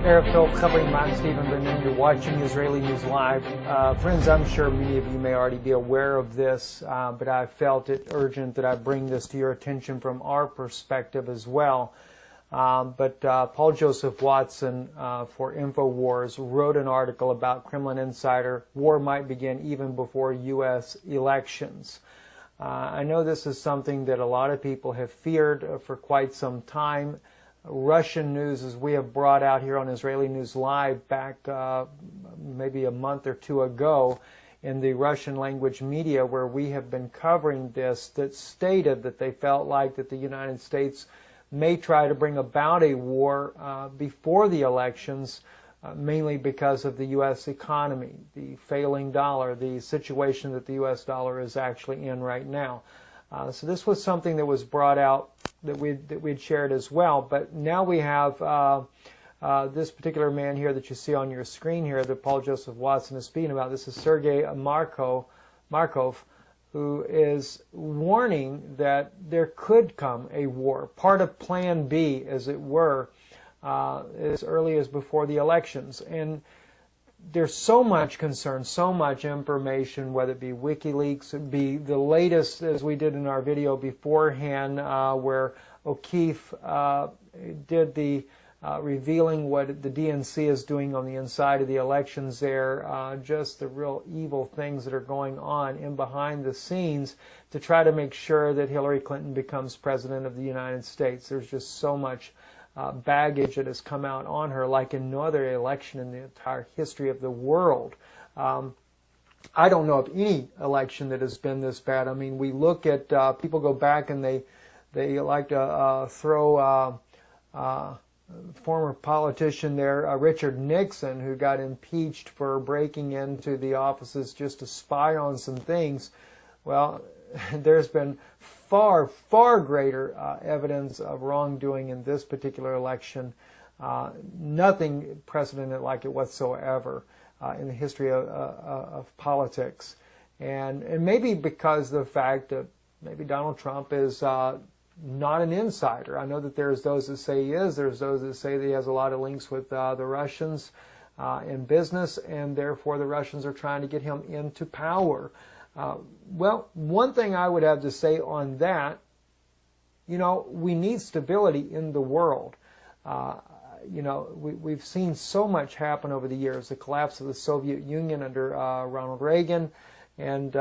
Arab Phil covering Mark Stephen Brennan. You're watching Israeli News Live. Friends, I'm sure many of you may already be aware of this, but I felt it urgent that I bring this to your attention from our perspective as well. But Paul Joseph Watson for InfoWars wrote an article about Kremlin insider, war might begin even before U.S. elections. I know this is something that a lot of people have feared for quite some time. Russian news, as we have brought out here on Israeli News Live back maybe a month or two ago in the Russian language media, where we have been covering this, that stated that they felt like that the United States may try to bring about a war before the elections, mainly because of the U.S. economy, the failing dollar, the situation that the U.S. dollar is actually in right now. So this was something that was brought out that we'd shared as well. But now we have this particular man here that you see on your screen here that Paul Joseph Watson is speaking about. This is Sergei Markov, who is warning that there could come a war, part of Plan B, as it were, as early as before the elections. And there's so much concern, so much information, whether it be WikiLeaks, it be the latest, as we did in our video beforehand, where O'Keefe did the revealing what the DNC is doing on the inside of the elections there, just the real evil things that are going on in behind the scenes to try to make sure that Hillary Clinton becomes president of the United States. There's just so much baggage that has come out on her, like in no other election in the entire history of the world. I don't know of any election that has been this bad. I mean, we look at people go back and they like to throw former politician there, Richard Nixon, who got impeached for breaking into the offices just to spy on some things. Well, there's been far, far greater evidence of wrongdoing in this particular election. Nothing precedented like it whatsoever in the history of politics. And maybe because of the fact that maybe Donald Trump is not an insider. I know that there's those that say he is. There's those that say that he has a lot of links with the Russians in business, and therefore the Russians are trying to get him into power. Well, one thing I would have to say on that, you know, we need stability in the world. You know, we've seen so much happen over the years, the collapse of the Soviet Union under Ronald Reagan and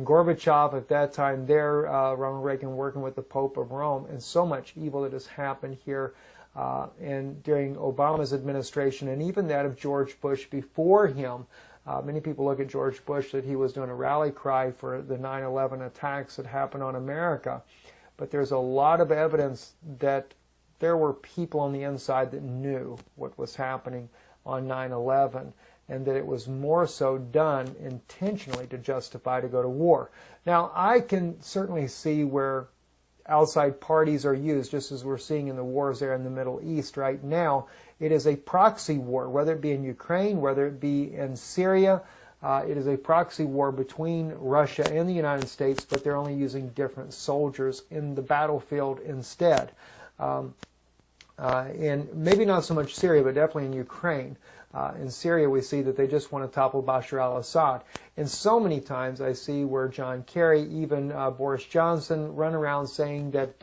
Gorbachev at that time there, Ronald Reagan working with the Pope of Rome, and so much evil that has happened here and during Obama's administration and even that of George Bush before him. Many people look at George Bush that he was doing a rally cry for the 9/11 attacks that happened on America. But there's a lot of evidence that there were people on the inside that knew what was happening on 9/11, and that it was more so done intentionally to justify to go to war. Now, I can certainly see where outside parties are used, just as we're seeing in the wars there in the Middle East right now. It is a proxy war, whether it be in Ukraine, whether it be in Syria. It is a proxy war between Russia and the United States, but they're only using different soldiers in the battlefield instead. And maybe not so much Syria, but definitely in Ukraine. In Syria, we see that they just want to topple Bashar al-Assad. And so many times I see where John Kerry, even Boris Johnson, run around saying that,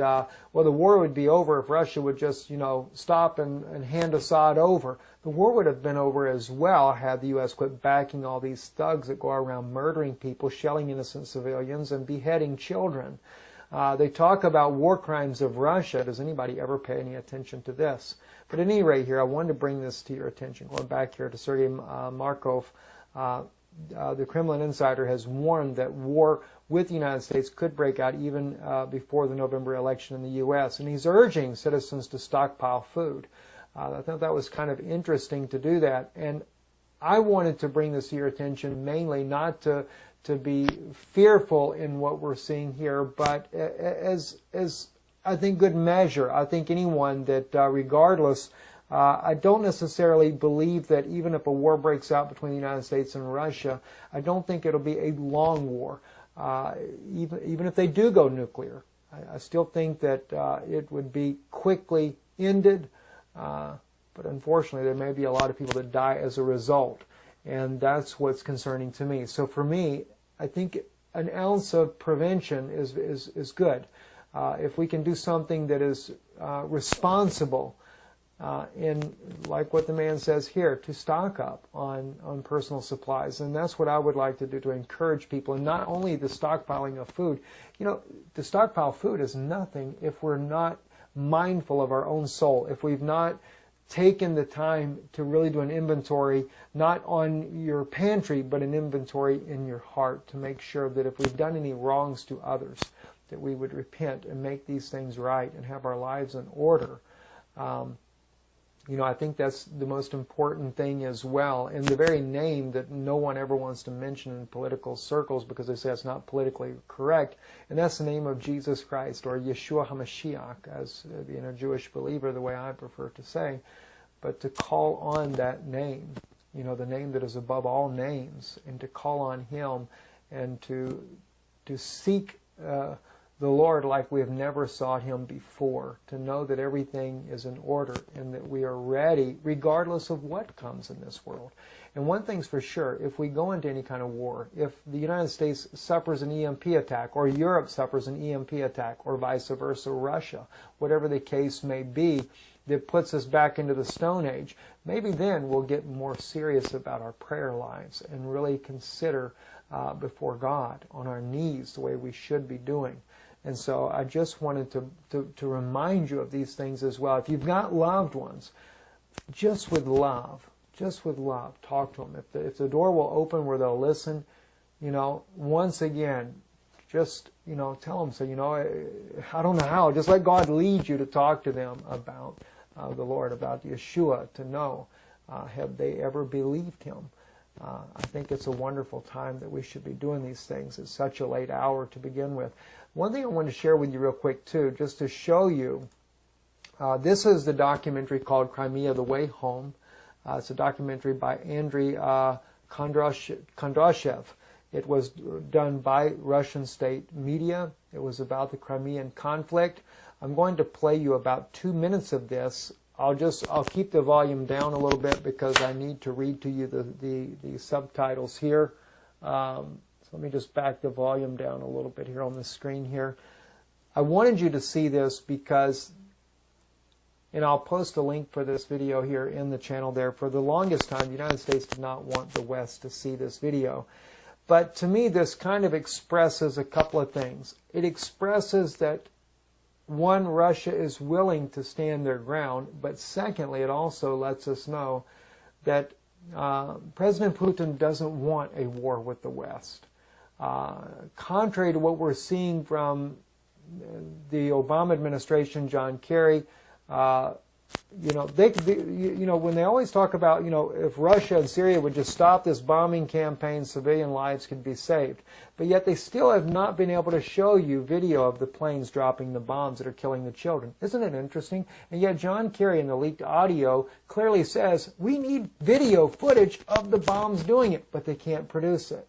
well, the war would be over if Russia would just, you know, stop and hand Assad over. The war would have been over as well had the U.S. quit backing all these thugs that go around murdering people, shelling innocent civilians, and beheading children. They talk about war crimes of Russia. Does anybody ever pay any attention to this? But at any rate here, I wanted to bring this to your attention. Going back here to Sergei Markov, the Kremlin insider has warned that war with the United States could break out even before the November election in the U.S. And he's urging citizens to stockpile food. I thought that was kind of interesting to do that. And I wanted to bring this to your attention mainly not to be fearful in what we're seeing here, but as I think good measure. I think anyone that regardless, I don't necessarily believe that even if a war breaks out between the United States and Russia, I don't think it'll be a long war. Even if they do go nuclear, I still think that it would be quickly ended. but unfortunately there may be a lot of people that die as a result, and that's what's concerning to me. So for me, I think an ounce of prevention is good. If we can do something that is responsible, in like what the man says here, to stock up on personal supplies. And that's what I would like to do, to encourage people. And not only the stockpiling of food. You know, to stockpile food is nothing if we're not mindful of our own soul. If we've not taken the time to really do an inventory, not on your pantry, but an inventory in your heart, to make sure that if we've done any wrongs to others, that we would repent and make these things right and have our lives in order. You know, I think that's the most important thing as well. And the very name that no one ever wants to mention in political circles because they say it's not politically correct, and that's the name of Jesus Christ, or Yeshua HaMashiach, as being a Jewish believer, the way I prefer to say. But to call on that name, you know, the name that is above all names, and to call on Him and to seek the Lord like we have never sought Him before, to know that everything is in order and that we are ready regardless of what comes in this world. And one thing's for sure, if we go into any kind of war, if the United States suffers an EMP attack, or Europe suffers an EMP attack, or vice versa, Russia, whatever the case may be, that puts us back into the Stone Age, maybe then we'll get more serious about our prayer lives and really consider before God on our knees the way we should be doing. And so I just wanted to remind you of these things as well. If you've got loved ones, just with love, talk to them. If the door will open where they'll listen, you know, once again, just, you know, tell them, so, you know, I don't know how, just let God lead you to talk to them about the Lord, about Yeshua, to know, have they ever believed Him? I think it's a wonderful time that we should be doing these things. It's such a late hour to begin with. One thing I want to share with you real quick too, just to show you, this is the documentary called Crimea, The Way Home. It's a documentary by Andrei Kondrashev. It was done by Russian state media. It was about the Crimean conflict. I'm going to play you about 2 minutes of this. I'll keep the volume down a little bit because I need to read to you the subtitles here. So let me just back the volume down a little bit here on the screen here. I wanted you to see this because, and I'll post a link for this video here in the channel there. For the longest time, the United States did not want the West to see this video. But to me, this kind of expresses a couple of things. It expresses that, one, Russia is willing to stand their ground, but secondly, it also lets us know that President Putin doesn't want a war with the West. Contrary to what we're seeing from the Obama administration, John Kerry, you know, when they always talk about, you know, if Russia and Syria would just stop this bombing campaign, civilian lives could be saved. But yet they still have not been able to show you video of the planes dropping the bombs that are killing the children. Isn't it interesting? And yet John Kerry in the leaked audio clearly says, we need video footage of the bombs doing it, but they can't produce it.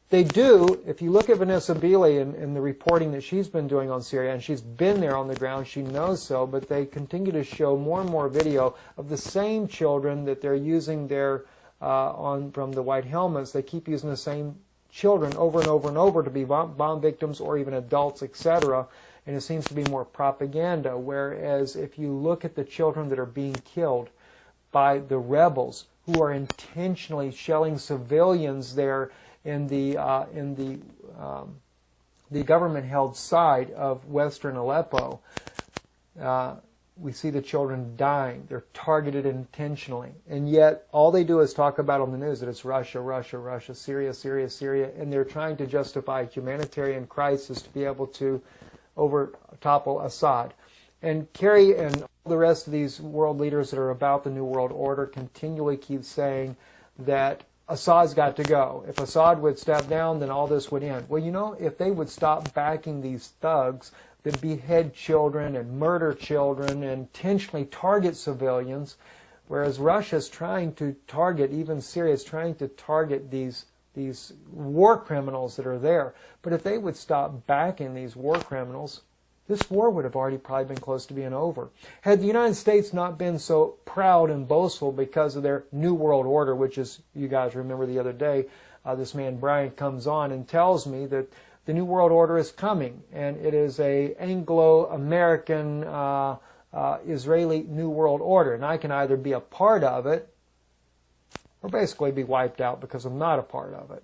They do, if you look at Vanessa Beeley and the reporting that she's been doing on Syria, and she's been there on the ground, she knows so, but they continue to show more and more video of the same children that they're using there from the white helmets. They keep using the same children over and over and over to be bomb victims or even adults, etc. And it seems to be more propaganda, whereas if you look at the children that are being killed by the rebels who are intentionally shelling civilians there in the government-held side of western Aleppo, we see the children dying. They're targeted intentionally. And yet, all they do is talk about on the news that it's Russia, Russia, Russia, Syria, Syria, Syria, and they're trying to justify a humanitarian crisis to be able to topple Assad. And Kerry and all the rest of these world leaders that are about the New World Order continually keep saying that Assad's got to go. If Assad would step down, then all this would end. Well, you know, if they would stop backing these thugs that behead children and murder children and intentionally target civilians, whereas Russia's trying to target, even Syria's trying to target these war criminals that are there. But if they would stop backing these war criminals, this war would have already probably been close to being over. Had the United States not been so proud and boastful because of their New World Order, which is, you guys remember the other day, this man Brian comes on and tells me that the New World Order is coming, and it is a Anglo-American Israeli New World Order, and I can either be a part of it or basically be wiped out because I'm not a part of it.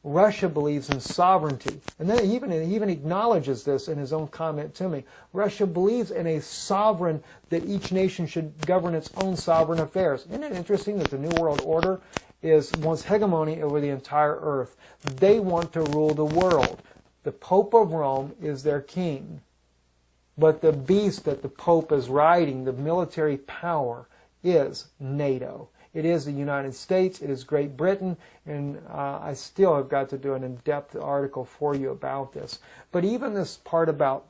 Russia believes in sovereignty, and then he even acknowledges this in his own comment to me. Russia believes in a sovereign, that each nation should govern its own sovereign affairs. Isn't it interesting that the New World Order wants hegemony over the entire earth? They want to rule the world. The Pope of Rome is their king, but the beast that the Pope is riding, the military power, is NATO. It is the United States, it is Great Britain, and I still have got to do an in-depth article for you about this. But even this part about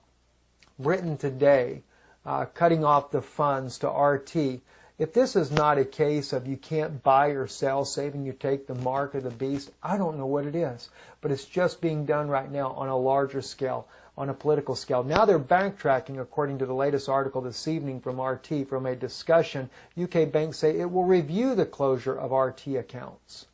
Britain today cutting off the funds to RT, if this is not a case of you can't buy or sell, saving you take the mark of the beast, I don't know what it is. But it's just being done right now on a larger scale, on a political scale. Now they're backtracking, according to the latest article this evening from RT, from a discussion. UK banks say it will review the closure of RT accounts.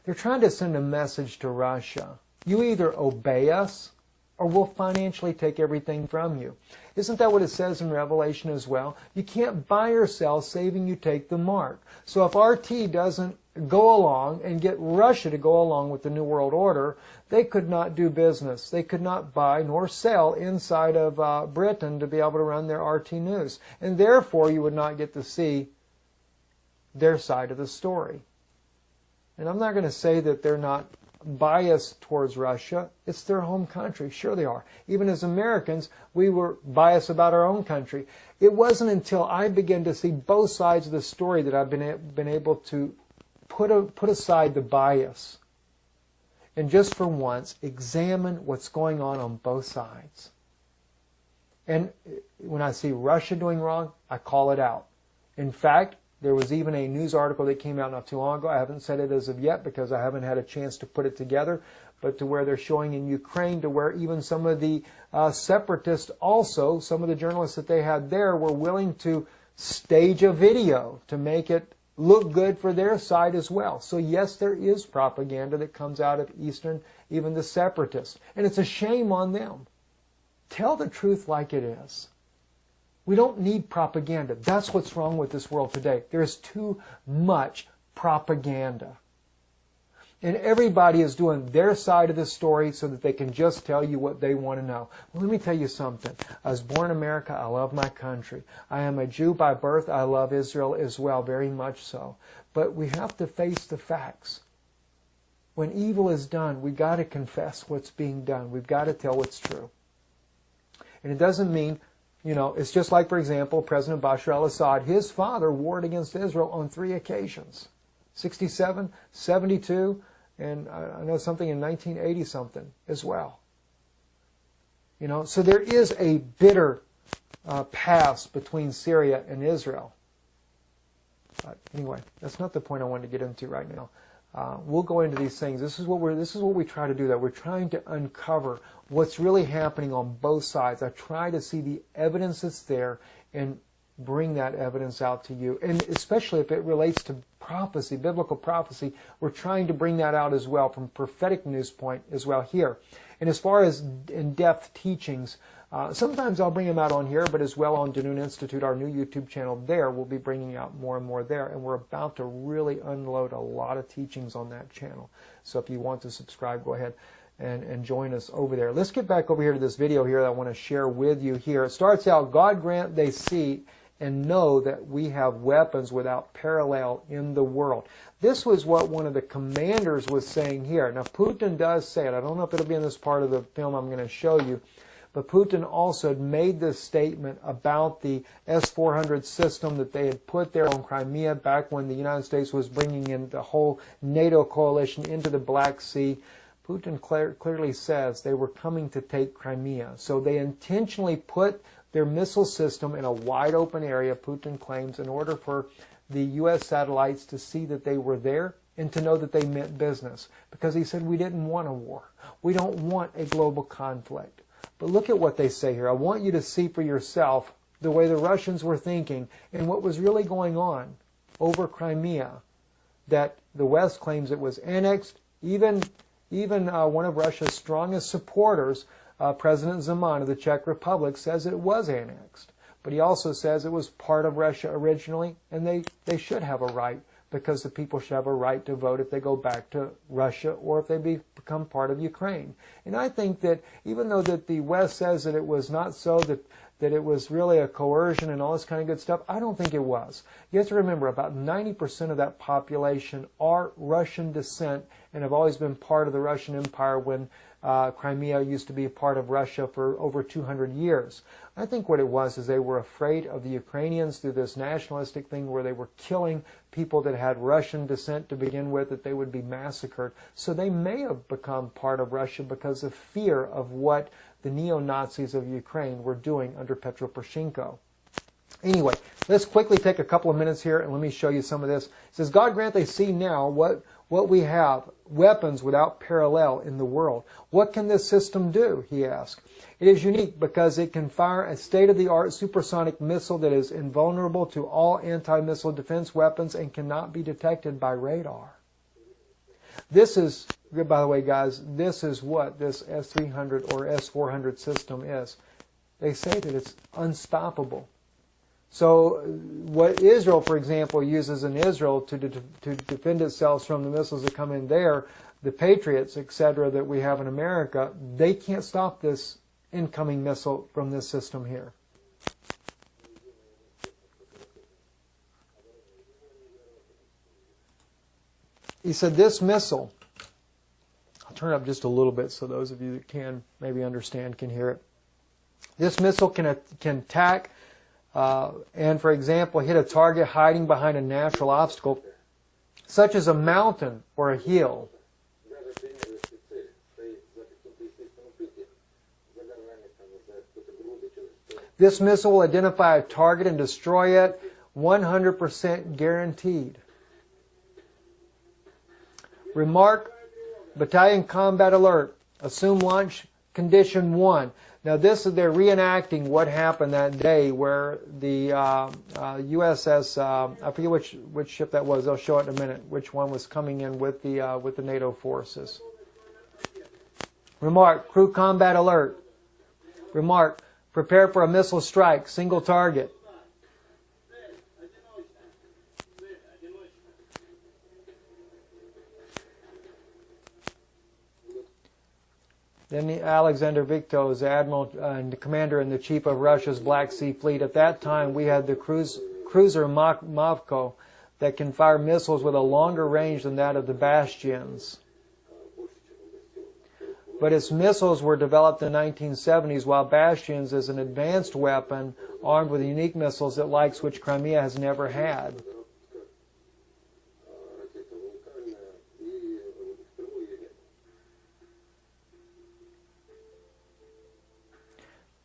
They're trying to send a message to Russia. You either obey us or we'll financially take everything from you. Isn't that what it says in Revelation as well? You can't buy or sell, saving you take the mark. So if RT doesn't go along and get Russia to go along with the New World Order, they could not do business. They could not buy nor sell inside of Britain to be able to run their RT news. And therefore, you would not get to see their side of the story. And I'm not going to say that they're not biased towards Russia. It's their home country. Sure they are. Even as Americans, we were biased about our own country. It wasn't until I began to see both sides of the story that I've been able to put aside the bias and just for once examine what's going on both sides. And when I see Russia doing wrong, I call it out. In fact, there was even a news article that came out not too long ago. I haven't said it as of yet because I haven't had a chance to put it together, but to where they're showing in Ukraine, to where even some of the separatists also, some of the journalists that they had there were willing to stage a video to make it look good for their side as well. So yes, there is propaganda that comes out of Eastern, even the separatists. And it's a shame on them. Tell the truth like it is. We don't need propaganda. That's what's wrong with this world today. There's too much propaganda. And everybody is doing their side of the story so that they can just tell you what they want to know. Well, let me tell you something. I was born in America. I love my country. I am a Jew by birth. I love Israel as well, very much so. But we have to face the facts. When evil is done, we've got to confess what's being done. We've got to tell what's true. And it doesn't mean, it's just like, for example, President Bashar al-Assad. His father warred against Israel on 3 occasions. 67, 72, and I know something in 1980-something as well. So there is a bitter past between Syria and Israel. But anyway, that's not the point I wanted to get into right now. We'll go into these things. This is what we try to do. That we're trying to uncover what's really happening on both sides. I try to see the evidence that's there and bring that evidence out to you. And especially if it relates to prophecy, biblical prophecy, we're trying to bring that out as well from prophetic news point as well here. And as far as in-depth teachings, sometimes I'll bring them out on here, but as well on Danoon Institute, our new YouTube channel there, we'll be bringing out more and more there. And we're about to really unload a lot of teachings on that channel. So if you want to subscribe, go ahead and join us over there. Let's get back over here to this video here that I want to share with you here. It starts out, God grant they see and know that we have weapons without parallel in the world. This was what one of the commanders was saying here. Now, Putin does say it. I don't know if it'll be in this part of the film I'm going to show you, but Putin also had made this statement about the S-400 system that they had put there on Crimea back when the United States was bringing in the whole NATO coalition into the Black Sea. Putin clearly says they were coming to take Crimea. So they intentionally put their missile system in a wide open area, Putin claims, in order for the U.S. satellites to see that they were there and to know that they meant business. Because he said, we didn't want a war. We don't want a global conflict. But look at what they say here. I want you to see for yourself the way the Russians were thinking and what was really going on over Crimea, that the West claims it was annexed. Even one of Russia's strongest supporters, President Zeman of the Czech Republic, says it was annexed. But he also says it was part of Russia originally, and they should have a right, because the people should have a right to vote if they go back to Russia or if they become part of Ukraine. And I think that even though that the West says that it was not so, that it was really a coercion and all this kind of good stuff, I don't think it was. You have to remember, about 90% of that population are Russian descent and have always been part of the Russian Empire when Crimea used to be a part of Russia for over 200 years. I think what it was is they were afraid of the Ukrainians through this nationalistic thing where they were killing people that had Russian descent to begin with, that they would be massacred. So they may have become part of Russia because of fear of what the neo-Nazis of Ukraine were doing under Petro Poroshenko. Anyway, let's quickly take a couple of minutes here and let me show you some of this. It says, God grant they see now what we have, weapons without parallel in the world. What can this system do, he asked. It is unique because it can fire a state-of-the-art supersonic missile that is invulnerable to all anti-missile defense weapons and cannot be detected by radar. This is, by the way, guys, this is what this S-300 or S-400 system is. They say that it's unstoppable. So what Israel, for example, uses in Israel to defend itself from the missiles that come in there, the Patriots, etc., that we have in America, they can't stop this incoming missile from this system here. He said this missile, I'll turn it up just a little bit so those of you that can maybe understand can hear it. This missile can attack and, for example, hit a target hiding behind a natural obstacle, such as a mountain or a hill. This missile will identify a target and destroy it, 100% guaranteed. Remark, Battalion Combat Alert. Assume launch condition 1. Now this is, they're reenacting what happened that day where the USS, I forget which ship that was, they'll show it in a minute, which one was coming in with the NATO forces. Remark, crew combat alert. Remark, prepare for a missile strike, single target. Then Alexander Viktos, Admiral and Commander-in-Chief of Russia's Black Sea Fleet. At that time, we had the cruiser Markov that can fire missiles with a longer range than that of the Bastions. But its missiles were developed in the 1970s, while Bastions is an advanced weapon armed with unique missiles it likes, which Crimea has never had.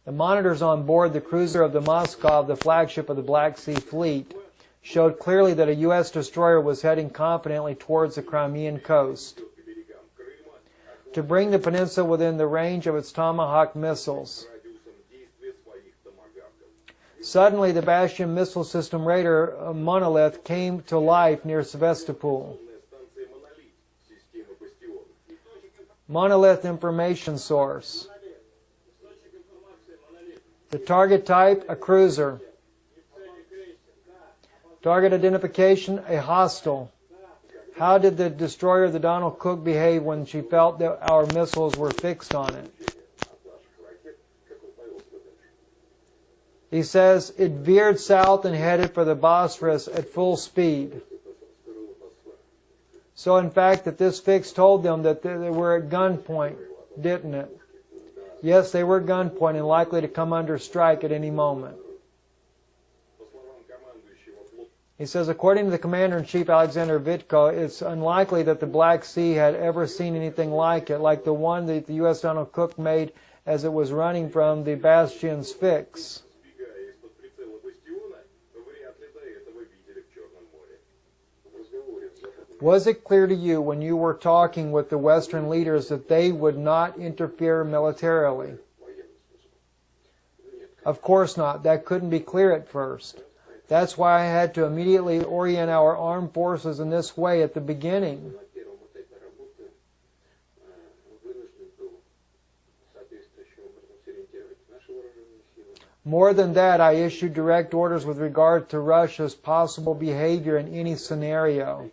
The monitors on board the cruiser of the Markov, the flagship of the Black Sea Fleet, showed clearly that a U.S. destroyer was heading confidently towards the Crimean coast to bring the peninsula within the range of its Tomahawk missiles. Suddenly, the Bastion missile system radar monolith came to life near Sevastopol. Monolith information source. The target type, a cruiser. Target identification, a hostile. How did the destroyer, the Donald Cook, behave when she felt that our missiles were fixed on it? He says it veered south and headed for the Bosphorus at full speed. So in fact, that this fix told them that they were at gunpoint, didn't it? Yes, they were at gunpoint and likely to come under strike at any moment. He says, according to the Commander-in-Chief Alexander Vitko, it's unlikely that the Black Sea had ever seen anything like it, like the one that the U.S. Donald Cook made as it was running from the Bastion's fix. Was it clear to you when you were talking with the Western leaders that they would not interfere militarily? Of course not. That couldn't be clear at first. That's why I had to immediately orient our armed forces in this way at the beginning. More than that, I issued direct orders with regard to Russia's possible behavior in any scenario.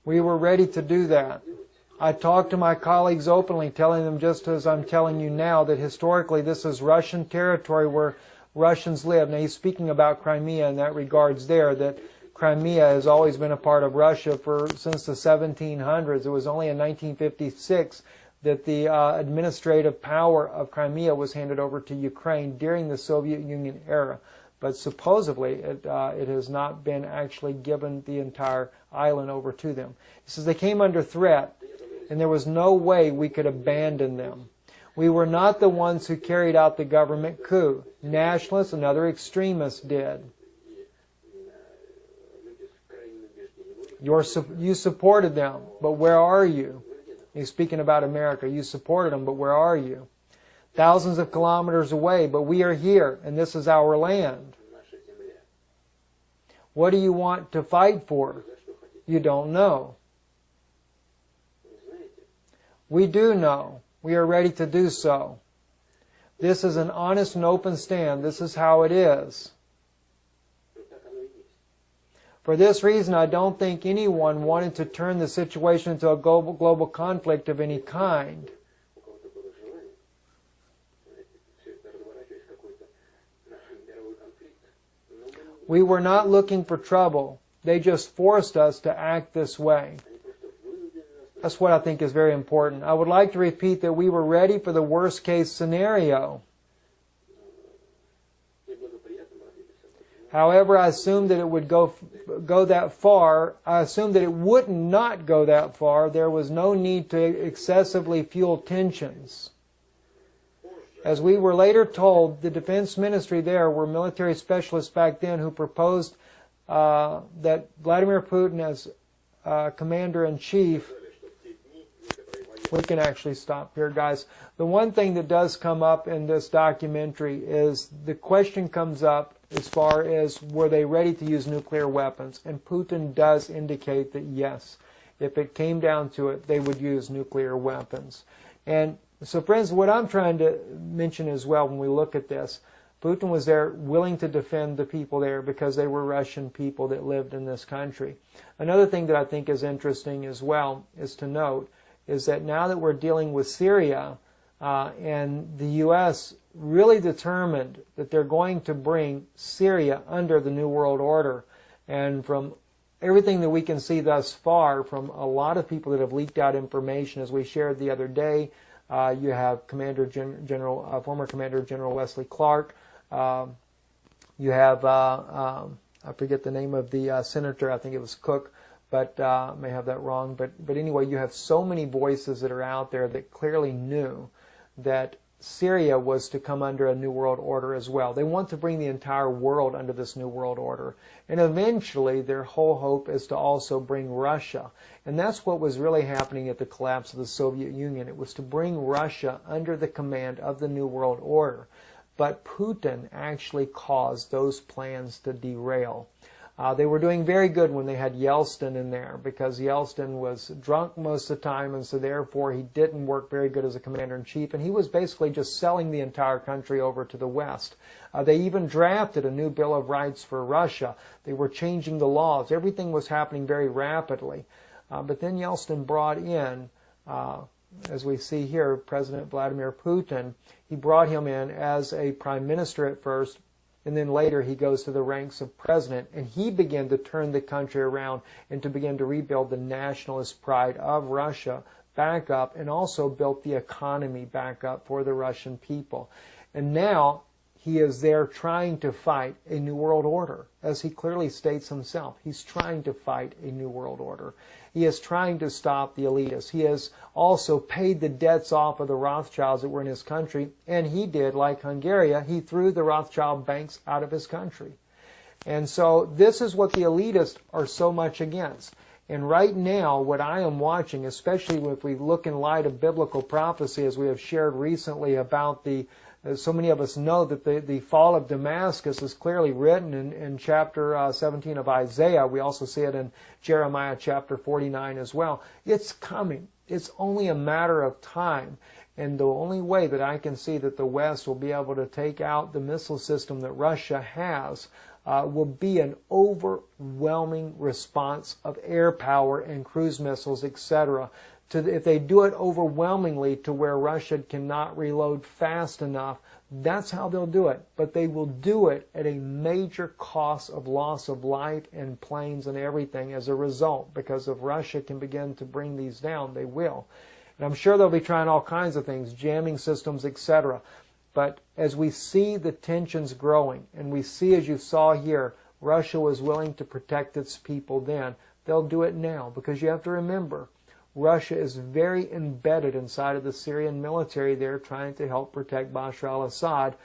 We were ready to do that. I talked to my colleagues openly, telling them just as I'm telling you now, that historically this is Russian territory where Russians live. Now he's speaking about Crimea in that regards there, that Crimea has always been a part of Russia since the 1700s. It was only in 1956 that the administrative power of Crimea was handed over to Ukraine during the Soviet Union era. But supposedly it has not been actually given the entire island over to them. He says they came under threat, and there was no way we could abandon them. We were not the ones who carried out the government coup. Nationalists and other extremists did. You supported them, but where are you? He's speaking about America. You supported them, but where are you? Thousands of kilometers away, but we are here, and this is our land. What do you want to fight for? You don't know. We do know. We are ready to do so. This is an honest and open stand. This is how it is. For this reason, I don't think anyone wanted to turn the situation into a global conflict of any kind. We were not looking for trouble. They just forced us to act this way. That's what I think is very important. I would like to repeat that we were ready for the worst case scenario. However, I assumed that it would go that far. I assumed that it would not go that far. There was no need to excessively fuel tensions. As we were later told, the defense ministry there were military specialists back then who proposed that Vladimir Putin as commander-in-chief. We can actually stop here, guys. The one thing that does come up in this documentary is the question comes up as far as were they ready to use nuclear weapons. And Putin does indicate that yes, if it came down to it, they would use nuclear weapons. And so, friends, what I'm trying to mention as well when we look at this, Putin was there willing to defend the people there because they were Russian people that lived in this country. Another thing that I think is interesting as well is to note is that now that we're dealing with Syria and the U.S. really determined that they're going to bring Syria under the New World Order. And from everything that we can see thus far from a lot of people that have leaked out information, as we shared the other day, you have former Commander General Wesley Clark. You have, I forget the name of the senator, I think it was Cook, but I may have that wrong. But anyway, you have so many voices that are out there that clearly knew that Syria was to come under a New World Order as well. They want to bring the entire world under this New World Order. And eventually, their whole hope is to also bring Russia. And that's what was really happening at the collapse of the Soviet Union. It was to bring Russia under the command of the New World Order. But Putin actually caused those plans to derail. They were doing very good when they had Yeltsin in there because Yeltsin was drunk most of the time, and so therefore he didn't work very good as a commander-in-chief, and he was basically just selling the entire country over to the West. They even drafted a new Bill of Rights for Russia. They were changing the laws. Everything was happening very rapidly. But then Yeltsin brought in, as we see here, President Vladimir Putin. He brought him in as a prime minister at first, and then later he goes to the ranks of president, and he began to turn the country around and to begin to rebuild the nationalist pride of Russia back up, and also built the economy back up for the Russian people. And now he is there trying to fight a new world order. As he clearly states himself, he's trying to fight a new world order. He is trying to stop the elitists. He has also paid the debts off of the Rothschilds that were in his country, and he did, like Hungary, he threw the Rothschild banks out of his country. And so this is what the elitists are so much against. And right now, what I am watching, especially if we look in light of biblical prophecy, as we have shared recently about so many of us know that the fall of Damascus is clearly written in chapter 17 of Isaiah. We also see it in Jeremiah chapter 49 as well. It's coming. It's only a matter of time. And the only way that I can see that the West will be able to take out the missile system that Russia has will be an overwhelming response of air power and cruise missiles, etc. If they do it overwhelmingly to where Russia cannot reload fast enough, that's how they'll do it. But they will do it at a major cost of loss of life and planes and everything as a result. Because if Russia can begin to bring these down, they will. And I'm sure they'll be trying all kinds of things, jamming systems, etc. But as we see the tensions growing, and we see, as you saw here, Russia was willing to protect its people then, they'll do it now. Because you have to remember, Russia is very embedded inside of the Syrian military there, trying to help protect Bashar al-Assad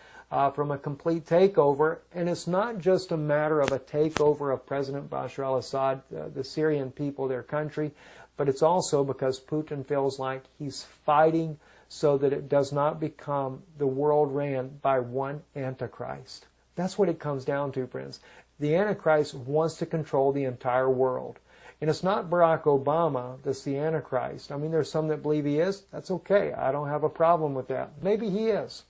from a complete takeover. And it's not just a matter of a takeover of President Bashar al-Assad, the Syrian people, their country, but it's also because Putin feels like he's fighting so that it does not become the world ran by one Antichrist. That's what it comes down to, friends. The Antichrist wants to control the entire world. And it's not Barack Obama that's the Antichrist. I mean, there's some that believe he is. That's okay. I don't have a problem with that. Maybe he is.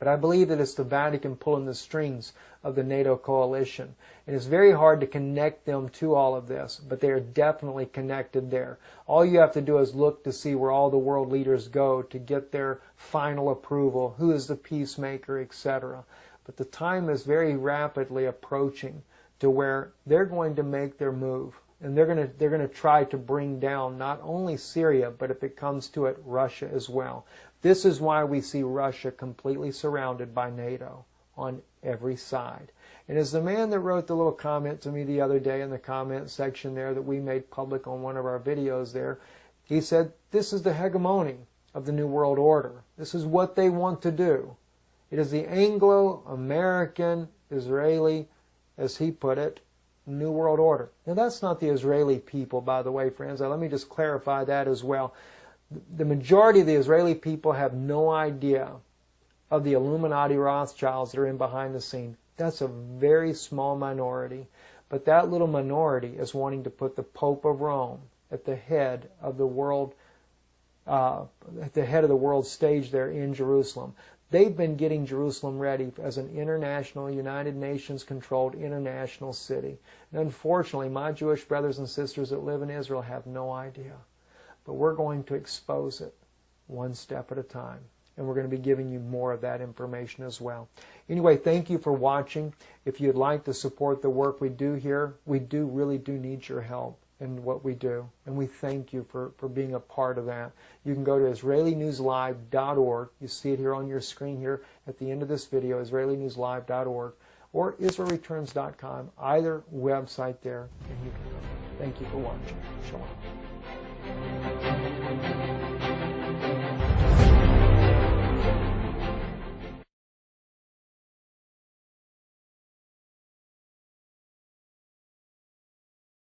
But I believe that it's the Vatican pulling the strings of the NATO coalition. And it's very hard to connect them to all of this, but they are definitely connected there. All you have to do is look to see where all the world leaders go to get their final approval, who is the peacemaker, etc. But the time is very rapidly approaching to where they're going to make their move. And they're going to try to bring down not only Syria, but if it comes to it, Russia as well. This is why we see Russia completely surrounded by NATO on every side. And as the man that wrote the little comment to me the other day in the comment section there that we made public on one of our videos there, he said, this is the hegemony of the New World Order. This is what they want to do. It is the Anglo-American, Israeli, as he put it, New World Order. Now that's not the Israeli people, by the way, friends. Now, let me just clarify that as well. The majority of the Israeli people have no idea of the Illuminati Rothschilds that are in behind the scene. That's a very small minority. But that little minority is wanting to put the Pope of Rome at the head of the world, stage there in Jerusalem. They've been getting Jerusalem ready as an international, United Nations-controlled international city. And unfortunately, my Jewish brothers and sisters that live in Israel have no idea. But we're going to expose it one step at a time. And we're going to be giving you more of that information as well. Anyway, thank you for watching. If you'd like to support the work we do here, we really do need your help in what we do. And we thank you for being a part of that. You can go to IsraeliNewsLive.org. You see it here on your screen here at the end of this video, IsraeliNewsLive.org, or IsraelReturns.com, either website there. And you can go. Thank you for watching. Shalom.